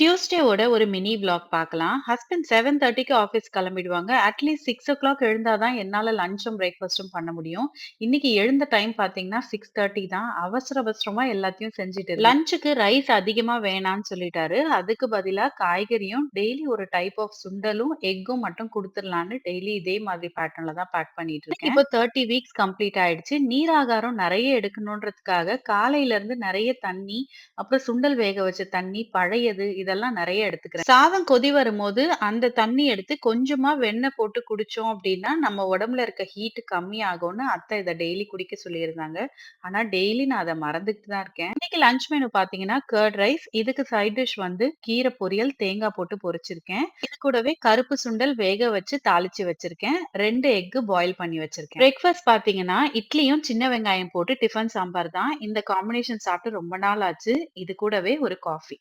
டியூஸ்டேவோட ஒரு mini vlog பார்க்கலாம். Husband 7:30க்கு ஆஃபீஸ் கிளம்பிடுவாங்க. அட்லீஸ்ட் 6:00 எழுந்தா தான் என்னால லஞ்சும், பிரேக்ஃபாஸ்டும் பண்ண முடியும். இன்னைக்கு எழுந்த டைம் பார்த்தீங்கன்னா 6:30 தான். அவசர அவசரமா எல்லாத்தையும் செஞ்சுட்டு இருந்தேன். லஞ்சுக்கு ரைஸ் அதிகமா வேணான்னு சொல்லிட்டாரு. அதுக்கு பதிலா காய்கறியும், டெய்லி ஒரு டைப் ஆஃப் சுண்டலும், எக்கும் மட்டும் குடுத்துடலான்னு டெய்லி இதே மாதிரி பேட்டர்ன்ல தான் பேக் பண்ணிட்டு இருக்கேன். இப்போ 30 வீக்ஸ் கம்ப்ளீட் ஆயிடுச்சு. நீராகாரம் நெறைய எடுக்கணுன்றதுக்காக காலையில இருந்து நெறைய தண்ணி, அப்புறம் சுண்டல் வேக வச்ச தண்ணி, பழையது இதெல்லாம் நெறைய எடுத்துக்கிறேன். சாதம் கொதி வரும்போது அந்த தண்ணி எடுத்து கொஞ்சமா வெண்ணெய் போட்டு குடிச்சோம் அப்டின்னா, நம்ம உடம்புல இருக்க ஹீட் கம்மியாகும்னு அத்தை இத டெய்லி குடிக்க சொல்லியிருந்தாங்க. ஆனா டெய்லி நான் அத மறந்துகிட்டு தான் இருக்கேன். இன்னைக்கு லஞ்ச் மெனு பார்த்தீங்கன்னா, கர்ட் ரைஸ். இதுக்கு சைட் டிஷ் வந்து கீரை பொரியல், தேங்காய் போட்டு பொரிச்சிருக்கேன். இது கூடவே கருப்பு சுண்டல் வேக வச்சு தாளிச்சு வச்சிருக்கேன். 2 எக் பாயில் பண்ணி வச்சிருக்கேன். பிரேக்ஃபாஸ்ட் பார்த்தீங்கன்னா, இட்லியும் சின்ன வெங்காயம் போட்டு டிஃபன் சாம்பார் தான். இந்த காம்பினேஷன் சாப்பிட்டு ரொம்ப நாள் ஆச்சு. இது கூடவே ஒரு காஃபி.